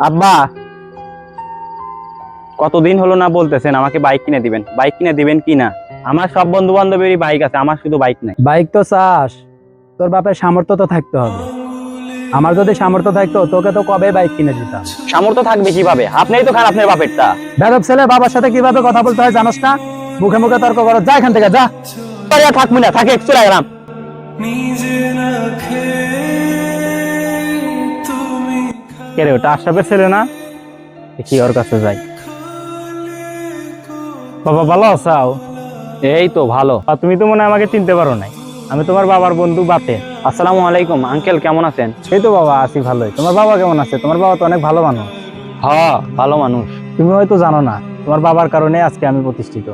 আব্বা, কতদিন হলো না বলতেছেন আমাকে বাইক কিনে দিবেন, বাইক কিনে দিবেন কি না? আমার সব বন্ধু বান্ধবেরই বাইক আছে, আমার শুধু বাইক নাই। বাইক তো চাস, তোর বাপের সামর্থ্য তো থাকতে হবে। আমার যদি সামর্থ্য থাকতো তোকে তো কবে বাইক কিনে দিতাম। সামর্থ্য থাকবে কিভাবে? আপনিই তো খান আপনার বাপেরটা। বেদব ছেলে বাবার সাথে কিভাবে কথা বলতে হয় জানোস না? মুখে মুখে তর্ক করো, যা এখান থেকে যা। আরে আর থাকবো না, থাকে চলে গেলাম। কে রে, ওটা আশরাফের ছেলে না? দেখি ওর কাছে যাই। বাবা ভালো আছাও? এই তো ভালো। আর তুমি তো মনে হয় আমাকে চিনতে পারো নাই। আমি তোমার বাবার বন্ধু বাতেন। আসসালামু আলাইকুম আঙ্কেল, কেমন আছেন? এই তো বাবা আছি ভালোই। তোমার বাবা কেমন আছে? তোমার বাবা তো অনেক ভালো মানুষ। হ্যাঁ, ভালো মানুষ। তুমি হয়তো জানো না, তোমার বাবার কারণে আজকে আমি প্রতিষ্ঠিত।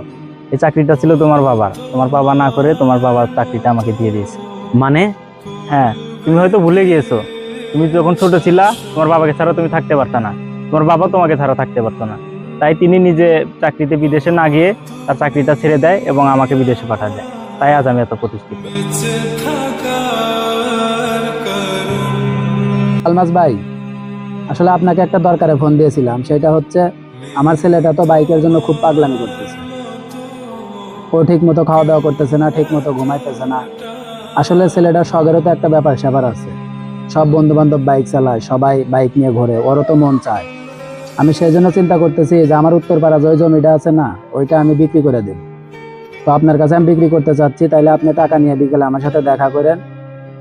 এই চাকরিটা ছিল তোমার বাবার, তোমার বাবা না করে তোমার বাবার চাকরিটা আমাকে দিয়ে দিয়েছে। মানে? হ্যাঁ, তুমি হয়তো ভুলে গিয়েছো। তুমি যখন ছোট ছিলা তোমার বাবাকে ছাড়া তুমি থাকতে পারতো না, তোমার বাবা তোমাকে ছাড়া থাকতে পারতো না। তাই তিনি নিজে চাকরিতে বিদেশে না গিয়ে তার চাকরিটা ছেড়ে দেয় এবং আমাকে বিদেশে পাঠা দেয়। তাই আজ আমি এত প্রতিষ্ঠিত। আলমাস ভাই, আসলে আপনাকে একটা দরকারে ফোন দিয়েছিলাম। সেটা হচ্ছে, আমার ছেলেটা তো বাইকের জন্য খুব পাগলামি করতেছে। ও ঠিক মতো খাওয়া দাওয়া করতেছে না, ঠিক মতো ঘুমাইতেছে না। আসলে ছেলেটার শখেরও তো একটা ব্যাপার স্যাপার আছে। সব বন্ধু বান্ধব বাইক চালায়, সবাই বাইক নিয়ে ঘোরে, ওরও তো মন চায়। আমি সেই জন্য চিন্তা করতেছি যে আমার উত্তরপাড়া যে জমিটা আছে না, ওইটা আমি বিক্রি করে দেব। তো আপনার কাছে আমি বিক্রি করতে চাচ্ছি, তাইলে আপনি টাকা নিয়ে বিকেলে আমার সাথে দেখা করেন।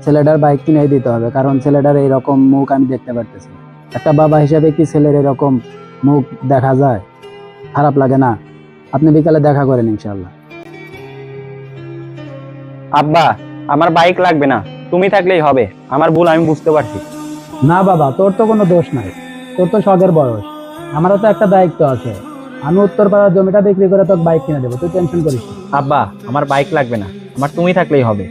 ছেলেটার বাইক কিনে দিতে হবে, কারণ ছেলেটার এইরকম মুখ আমি দেখতে পারতেছি না। একটা বাবা হিসেবে কি ছেলের এরকম মুখ দেখা যায়? খারাপ লাগে না? আপনি বিকালে দেখা করেন ইনশাল্লাহ। আব্বা, আমার বাইক লাগবে না, তুমি থাকলেই হবে। আমার ভুল আমি বুঝতে পারছি। না বাবা, তোর তো কোনো দোষ নাই। তোর তো শখের বয়স, আমারও তো একটা দায়িত্ব আছে। আমি উত্তরপাড়ার জমিটা বিক্রি করে তোকে বাইক কিনে দেবো, তুই টেনশন করিস না। আব্বা, আমার বাইক লাগবে না, আমার তুমি থাকলেই হবে।